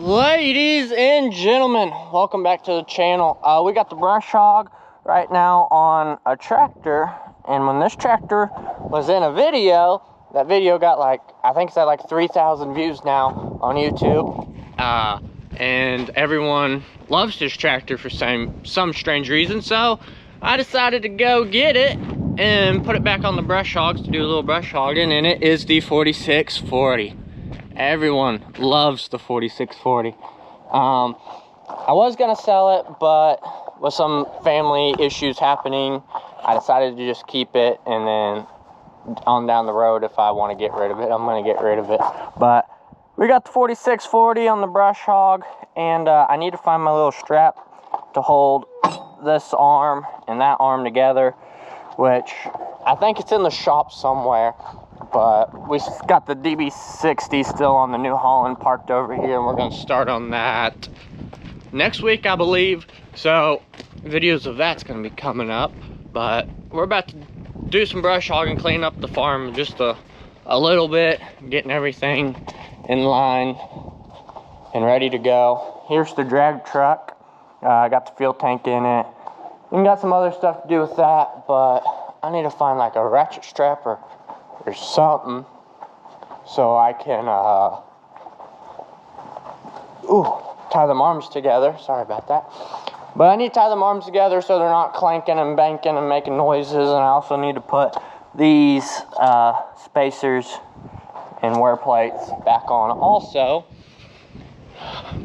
Ladies and gentlemen, welcome back to the channel. We got the brush hog right now on a tractor, and when this tractor was in a video, that video got like, I think it's at like 3,000 views now on YouTube, and everyone loves this tractor for some strange reason. So I decided to go get it and put it back on the brush hogs to do a little brush hogging, and it is the 4640. Everyone loves the 4640. I was gonna sell it, but with some family issues happening, I decided to just keep it, and then on down the road, if I want to get rid of it, I'm gonna get rid of it. But we got the 4640 on the brush hog, and I need to find my little strap to hold this arm and that arm together, which I think it's in the shop somewhere. But we got the DB60 still on the New Holland parked over here, and we're going to start on that next week, I believe. So videos of that's going to be coming up. But we're about to do some brush hogging, clean up the farm just a little bit, getting everything in line and ready to go. Here's the drag truck. I got the fuel tank in it. And got some other stuff to do with that, but I need to find like a ratchet strap or something so I can tie them arms together. Sorry about that, but I need to tie them arms together so they're not clanking and banking and making noises. And I also need to put these spacers and wear plates back on also.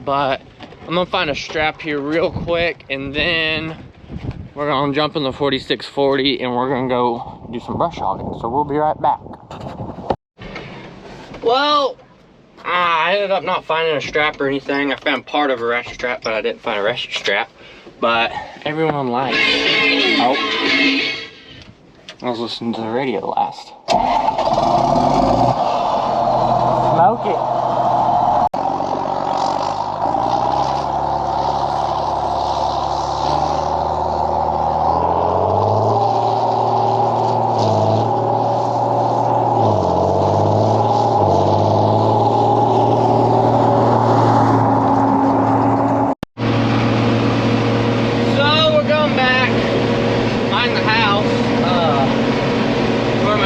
But I'm gonna find a strap here real quick, and then we're gonna jump in the 4640 and we're gonna go do some brush hogging. So we'll be right back. Well, I ended up not finding a strap or anything. I found part of a ratchet strap, but I didn't find a ratchet strap. But everyone likes. Oh, I was listening to the radio last. Smoke it.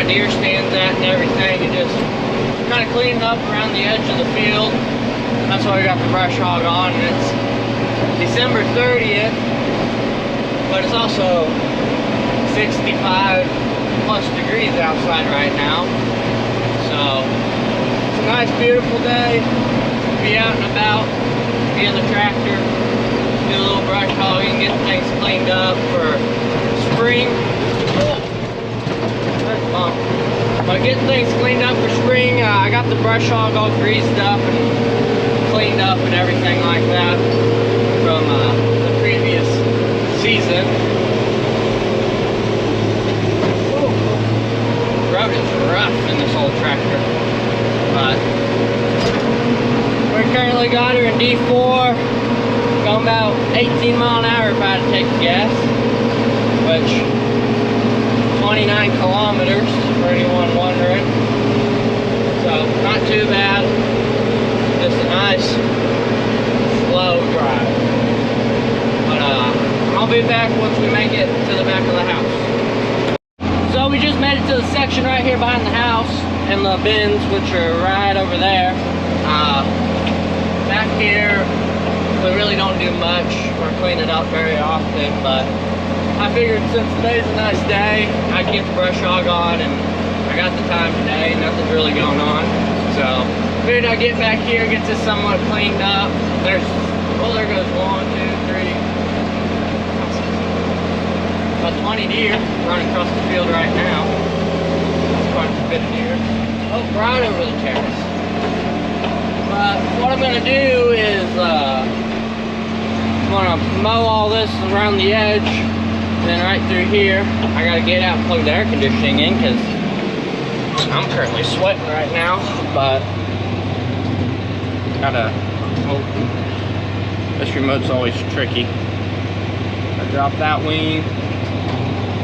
Deer stands at and everything, and just kind of cleaning up around the edge of the field. That's why we got the brush hog on, and it's December 30th, but it's also 65 plus degrees outside right now. So it's a nice beautiful day to be out and about, be in the tractor, do a little brush hogging, get things cleaned up for spring. But getting things cleaned up for spring, I got the brush hog all greased up and cleaned up and everything like that from the previous season. Ooh. The road is rough in this old tractor, but we currently got her in D4, going about 18 mile an hour if I had to take a guess, which 29 kilometers for anyone wondering. So not too bad, just a nice slow drive. But I'll be back once we make it to the back of the house. So we just made it to the section right here behind the house, and the bins, which are right over there. Back here we really don't do much or clean it up very often, but I figured since today's a nice day, I'd get the brush hog on, and I got the time today, nothing's really going on. So figured I'd get back here, get this somewhat cleaned up. There goes 1, 2, 3, about 20 deer running across the field right now. That's quite a bit of deer. Oh, right over the terrace. But I'm gonna do is I'm gonna mow all this around the edge, and then right through here I gotta get out and plug the air conditioning in because I'm currently sweating right now. But gotta, oh, this remote's always tricky. I drop that wing.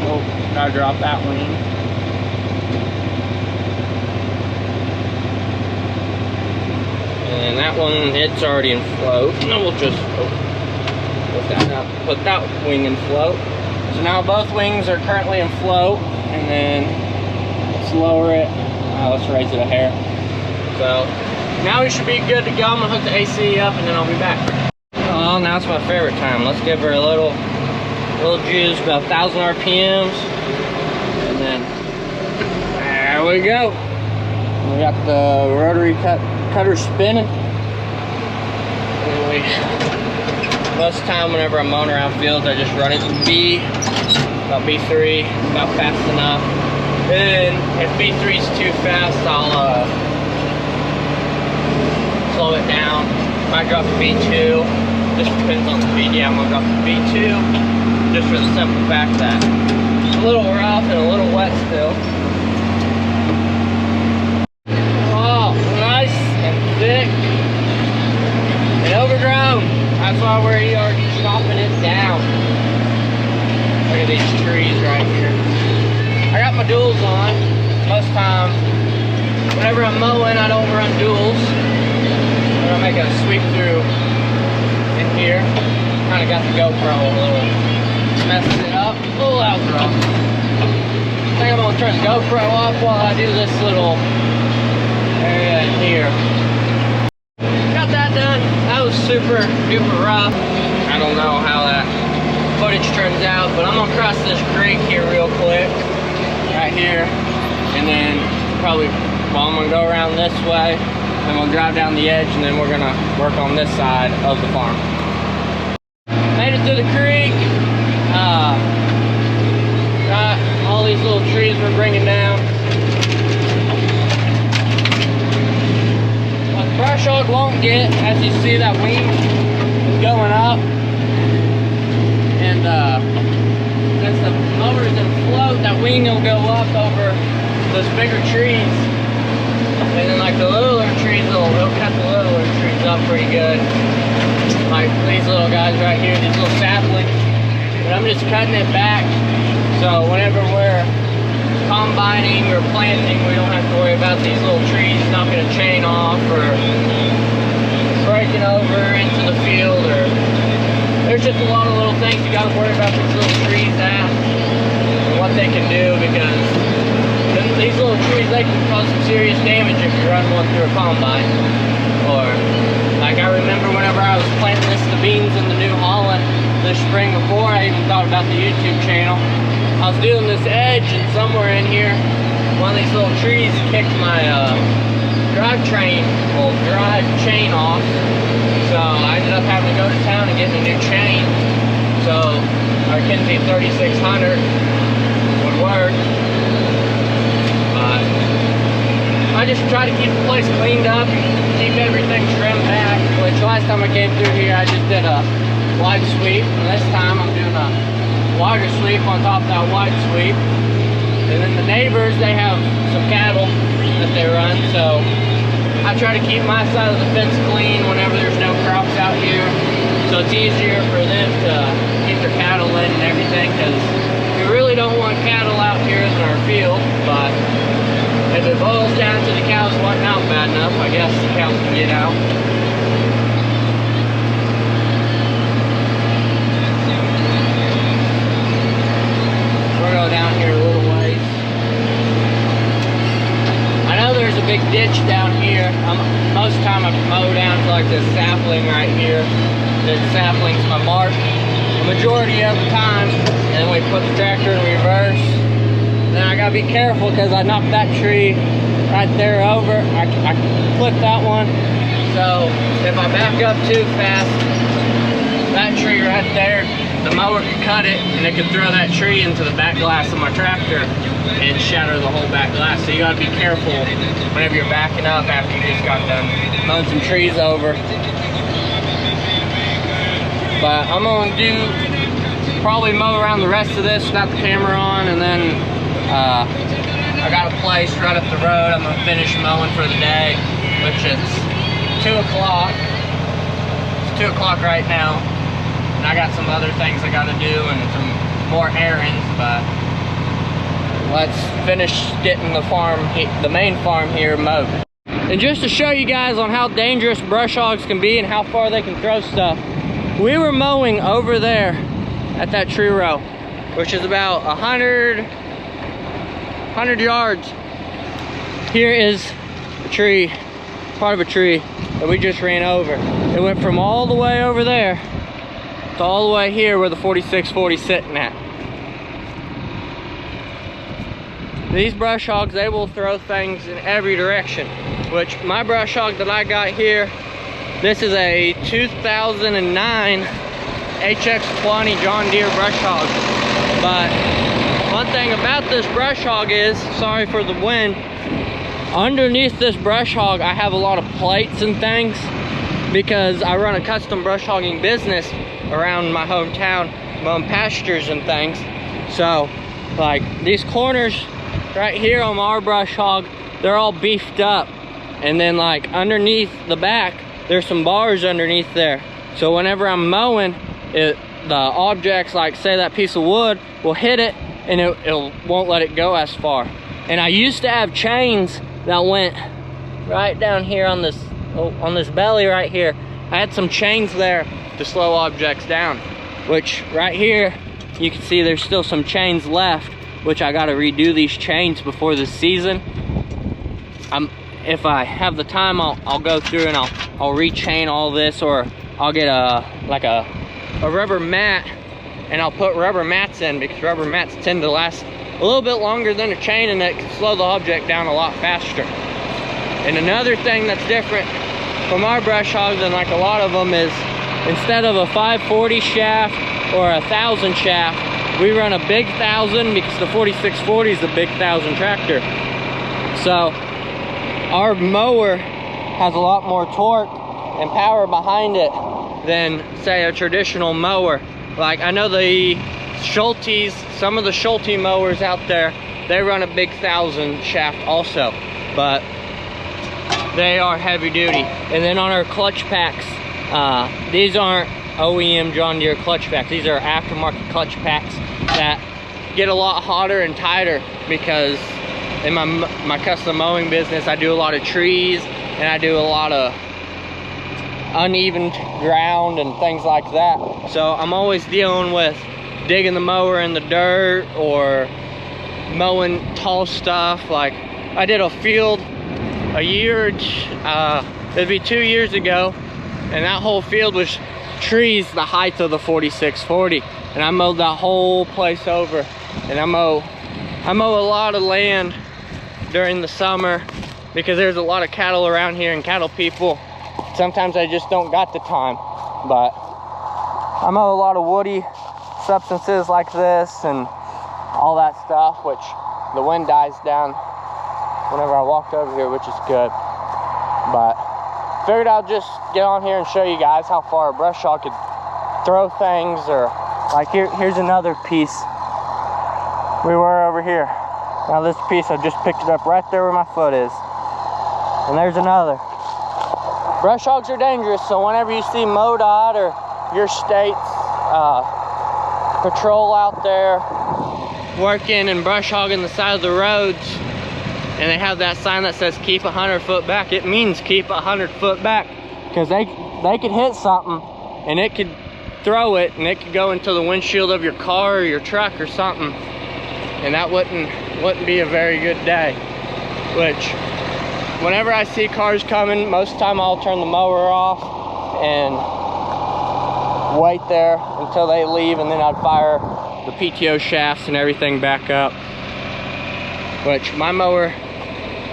Oh, gotta drop that wing. And that one, it's already in float. And then we'll just put that up, put that wing in float. So now both wings are currently in float. And then let's lower it. Let's raise it a hair. So now we should be good to go. I'm gonna hook the AC up and then I'll be back. Oh, now it's my favorite time. Let's give her a little juice, about 1,000 RPMs. And then there we go. We got the rotary cutter spinning. Most of the time whenever I'm mowing around fields, I just run it to B, about B3, about fast enough. Then if B3 is too fast, I'll slow it down. Might drop to B2, just depends on the speed. Yeah, I'm gonna drop to B2, just for the simple fact that it's a little rough and a little wet still. Thick and overgrown. That's why we're already chopping it down. Look at these trees right here. I got my duals on. Most time, whenever I'm mowing, I don't run duals. I'm gonna make a sweep through in here. Kind of got the GoPro a little messed it up. Oh, that was rough. I think I'm gonna turn the GoPro off while I do this little area in here. Done. That was super duper rough. I don't know how that footage turns out, but I'm gonna cross this creek here real quick, right here, and then probably, well, I'm gonna go around this way, and we'll drive down the edge, and then we're gonna work on this side of the farm. Made it to the creek. Got all these little trees we're bringing down. Brush hog won't get, as you see, that wing is going up, and since the motor is in float, that wing will go up over those bigger trees, and then like the littler trees, it'll cut the littler trees up pretty good, like these little guys right here, these little saplings. But I'm just cutting it back, so whenever we're combining or planting, we don't have to worry about these little trees knocking a chain off or breaking over into the field, or there's just a lot of little things you got to worry about these little trees at and what they can do, because these little trees, they can cause some serious damage if you run one through a combine. Or like I remember whenever I was planting the beans in the New Holland this spring, before I even thought about the YouTube channel, I was doing this edge, and somewhere in here, one of these little trees kicked my drive chain off. So I ended up having to go to town and get a new chain. So our Kinsey 3600 would work. But I just try to keep the place cleaned up, keep everything trimmed back. Which last time I came through here, I just did a wide sweep, and this time I'm doing a wider sweep on top of that wide sweep. And then the neighbors, they have some cattle that they run, so I try to keep my side of the fence clean whenever there's no crops out here, so it's easier for them to keep their cattle in and everything, because we really don't want cattle out here in our field. But if it boils down to the cows wanting out bad enough, I guess the cows can get out. Go down here a little ways. I know there's a big ditch down here. Most of the time I mow down to like this sapling right here. This sapling's my mark the majority of the time, and then we put the tractor in reverse. Then I gotta be careful because I knocked that tree right there over. I clipped that one, so if I back up too fast, that tree right there, the mower could cut it, and it could throw that tree into the back glass of my tractor. and shatter the whole back glass. So you gotta be careful whenever you're backing up after you just got done mowing some trees over. But I'm gonna probably mow around the rest of this without the camera on, and then I got a place right up the road. I'm gonna finish mowing for the day, which is 2 o'clock. It's 2 o'clock right now, and I got some other things I gotta do and some more errands, but let's finish getting the main farm here mowed. And just to show you guys on how dangerous brush hogs can be and how far they can throw stuff, we were mowing over there at that tree row, which is about 100 yards. Here is a tree, part of a tree that we just ran over. It went from all the way over there to all the way here where the 4640 is sitting at. These brush hogs, they will throw things in every direction, which my brush hog that I got here, this is a 2009 hx20 John Deere brush hog. But one thing about this brush hog is, sorry for the wind, underneath this brush hog I have a lot of plates and things because I run a custom brush hogging business around my hometown, mowing pastures and things. So like these corners right here on our brush hog, they're all beefed up, and then like underneath the back there's some bars underneath there, so whenever I'm mowing it, the objects, like say that piece of wood, will hit it and it won't let it go as far. And I used to have chains that went right down here on this belly right here. I had some chains there to slow objects down, which right here you can see there's still some chains left, which I got to redo these chains before the season. If I have the time, I'll go through and I'll rechain all this, or I'll get a rubber mat and I'll put rubber mats in, because rubber mats tend to last a little bit longer than a chain, and that can slow the object down a lot faster. And another thing that's different from our brush hogs than like a lot of them is, instead of a 540 shaft or a 1000 shaft, we run a big 1000 because the 4640 is a big 1000 tractor. So our mower has a lot more torque and power behind it than say a traditional mower. Like I know the Schultes, some of the Schulte mowers out there, they run a big 1000 shaft also, but they are heavy duty. And then on our clutch packs, these aren't OEM John Deere clutch packs. These are aftermarket clutch packs that get a lot hotter and tighter, because in my custom mowing business I do a lot of trees and I do a lot of uneven ground and things like that. So I'm always dealing with digging the mower in the dirt or mowing tall stuff. Like I did a field it'd be 2 years ago, and that whole field was trees the height of the 4640, and I mowed that whole place over. And I mow a lot of land during the summer because there's a lot of cattle around here and cattle people. Sometimes I just don't got the time, but I mow a lot of woody substances like this and all that stuff, which the wind dies down whenever I walked over here, which is good. But figured I'll just get on here and show you guys how far a brush hog could throw things. Or like here's another piece. We were over here. Now this piece, I just picked it up right there where my foot is. And there's another. Brush hogs are dangerous, so whenever you see MoDOT or your state's patrol out there working and brush hogging the side of the roads, and they have that sign that says keep 100 foot back, it means keep 100 foot back, because they could hit something and it could throw it and it could go into the windshield of your car or your truck or something, and that wouldn't be a very good day. Which whenever I see cars coming, most of the time I'll turn the mower off and wait there until they leave, and then I'd fire the PTO shafts and everything back up. Which my mower,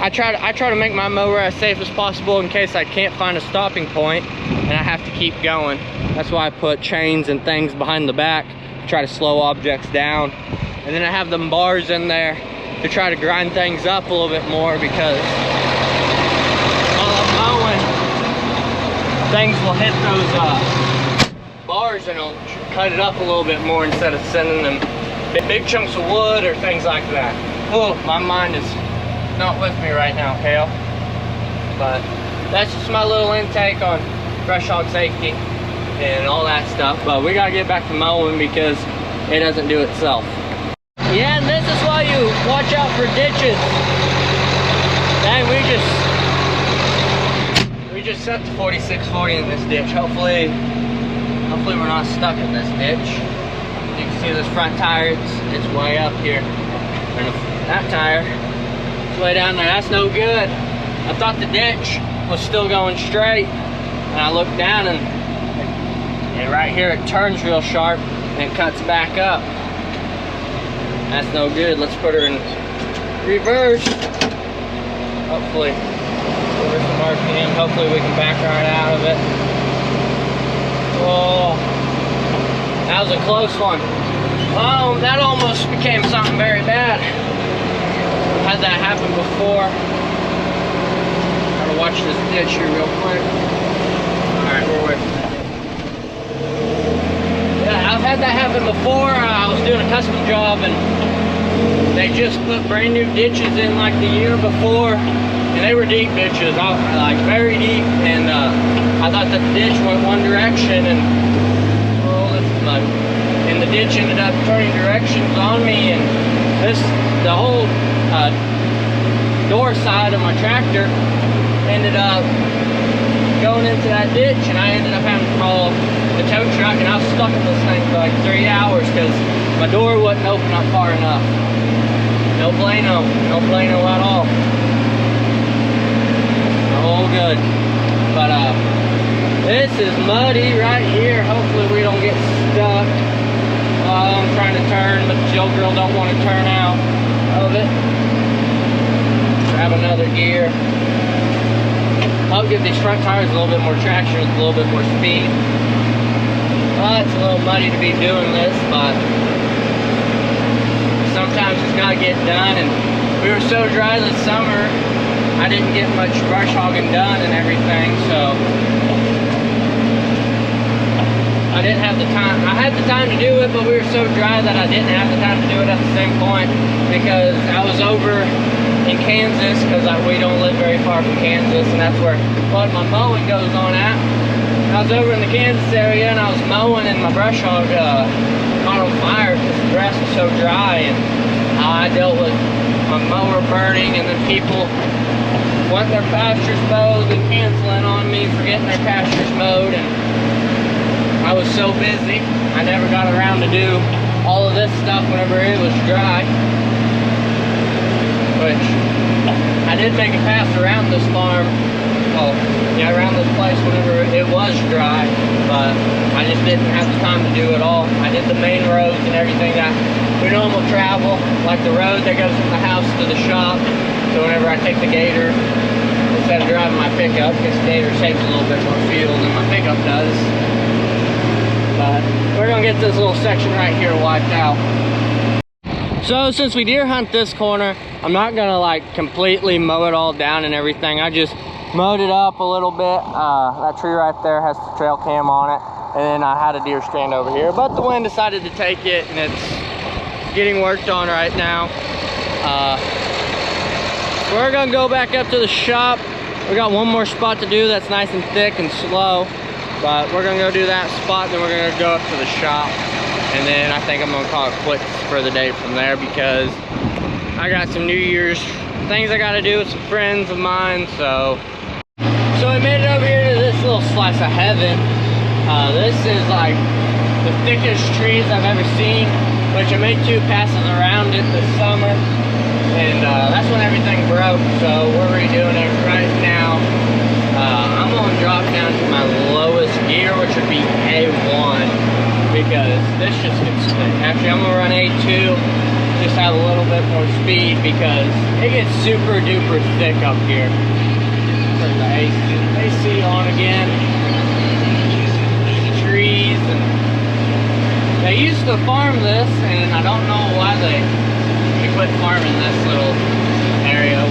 I try to make my mower as safe as possible in case I can't find a stopping point and I have to keep going. That's why I put chains and things behind the back to try to slow objects down. And then I have them bars in there to try to grind things up a little bit more, because while I'm mowing, things will hit those bars and it'll cut it up a little bit more instead of sending them big chunks of wood or things like that. Oh, my mind is not with me right now, Kale. But that's just my little intake on brush hog safety and all that stuff. But we gotta get back to mowing because it doesn't do itself. Yeah, and this is why you watch out for ditches. And we just set the 4640 in this ditch. Hopefully we're not stuck in this ditch. You can see this front tire, it's way up here. And that tire, it's way down there. That's no good. I thought the ditch was still going straight. And I looked down and right here it turns real sharp and it cuts back up. That's no good. Let's put her in reverse. Hopefully, over some RPM. Hopefully we can back right out of it. Oh, that was a close one. Oh, that almost became something very bad. I've had that happen before. Gotta watch this ditch here real quick. Alright, we're away from that. Yeah, I've had that happen before. I was doing a custom job and they just put brand new ditches in like the year before. And they were deep ditches, like very deep. And I thought that the ditch went one direction and oh, this is mud. And the ditch ended up turning directions on me, and the whole door side of my tractor ended up going into that ditch, and I ended up having to call the tow truck, and I was stuck in this thing for like 3 hours because my door wouldn't open up far enough. No bueno at all. Oh, good. But this is muddy right here. Hopefully we don't get stuck. I'm trying to turn, but the old girl don't want to turn out of it. Grab another gear. I'll give these front tires a little bit more traction with a little bit more speed. It's a little muddy to be doing this, but sometimes it's got to get done. And we were so dry this summer, I didn't get much brush hogging done and everything, so I didn't have the time. I had the time to do it, but we were so dry that I didn't have the time to do it at the same point because I was over in Kansas, because we don't live very far from Kansas, and that's where a lot of my mowing goes on at. I was over in the Kansas area and I was mowing, and my brush hog caught on fire because the grass was so dry, and I dealt with my mower burning and then people wanting their pastures mowed and canceling on me for getting their pastures mowed, and I was so busy, I never got around to do all of this stuff whenever it was dry. Which, I did make a pass around this farm, around this place whenever it was dry, but I just didn't have the time to do it all. I did the main roads and everything that we normally travel, like the road that goes from the house to the shop. So whenever I take the gator, instead of driving my pickup, because the gator saves a little bit more fuel than my pickup does. But we're gonna get this little section right here wiped out. So since we deer hunt this corner, I'm not gonna like completely mow it all down and everything. I just mowed it up a little bit. That tree right there has the trail cam on it. And then I had a deer stand over here, but the wind decided to take it, and it's getting worked on right now. We're gonna go back up to the shop. We got one more spot to do that's nice and thick and slow, but we're gonna go do that spot, then we're gonna go up to the shop, and then I think I'm gonna call it quits for the day from there, because I got some New Year's things I gotta do with some friends of mine. So we made it over here to this little slice of heaven. This is like the thickest trees I've ever seen, which I made 2 passes around it this summer, and that's when everything broke, so we're redoing it right now. I'm gonna drop down to my lowest gear, which would be A1, because this just gets thick. Actually, I'm gonna run A2, just have a little bit more speed, because it gets super duper thick up here. Turn the AC on again. Trees, and they used to farm this, and I don't know why they quit farming this little area.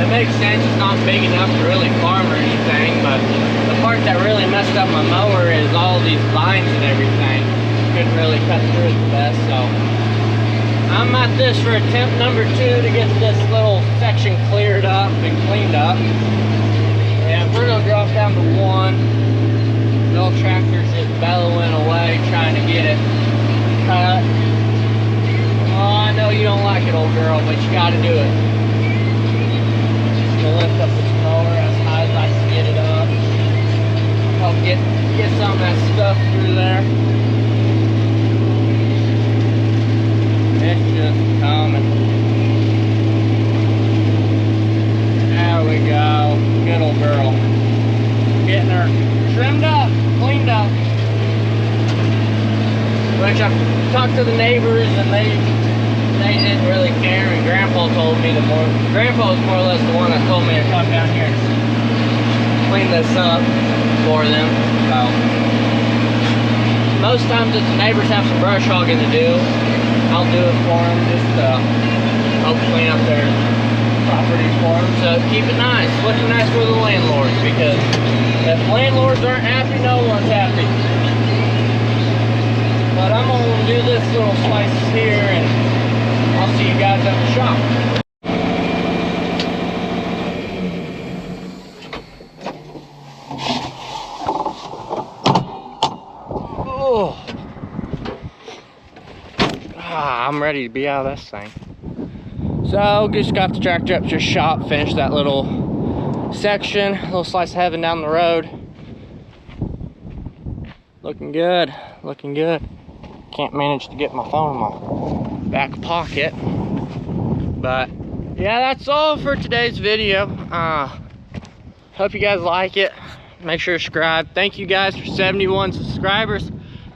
It makes sense, it's not big enough to really farm or anything, but the part that really messed up my mower is all these vines and everything. Couldn't really cut through it the best, so I'm at this for attempt number 2 to get this little section cleared up and cleaned up. And we're gonna drop down to 1. The old tractor's just bellowing away, trying to get it cut. Oh, I know you don't like it, old girl, but you gotta do it. To lift up this mower as high as I can get it up. Help get some of that stuff through there. It's just coming. There we go. Good old girl. Getting her trimmed up, cleaned up. Which I've talked to the neighbors and they didn't really care, and Grandpa told me Grandpa was more or less the one that told me to come down here and clean this up for them. So most times if the neighbors have some brush hogging to do, I'll do it for them, just to help clean up their properties for them. So keep it nice, looking nice for the landlords, because if landlords aren't happy, no one's happy. But I'm gonna do this little slice here, and I'll see you guys at the shop. Oh. I'm ready to be out of this thing. So just got the tractor up to the shop, finished that little section, little slice of heaven down the road. Looking good, looking good. Can't manage to get my phone in my back pocket. But yeah, that's all for today's video. Hope you guys like it. Make sure to subscribe. Thank you guys for 71 subscribers.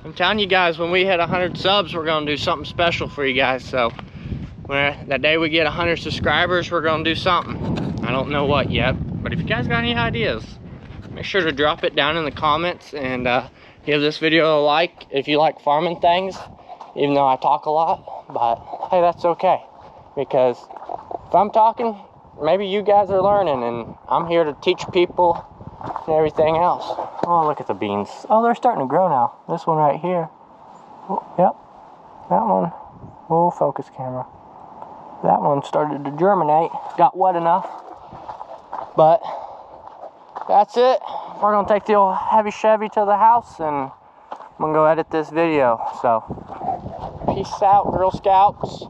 I'm telling you guys, when we hit 100 subs, we're gonna do something special for you guys. So that day we get 100 subscribers, we're gonna do something. I don't know what yet, but if you guys got any ideas, make sure to drop it down in the comments, and give this video a like if you like farming things, even though I talk a lot. But hey, that's okay, because if I'm talking, maybe you guys are learning, and I'm here to teach people and everything else. Oh, look at the beans. Oh, they're starting to grow now. This one right here. Oh, yep, that one. Oh, focus camera. That one started to germinate, got wet enough. But that's it. We're gonna take the old heavy Chevy to the house, and I'm gonna go edit this video. So peace out, Girl Scouts.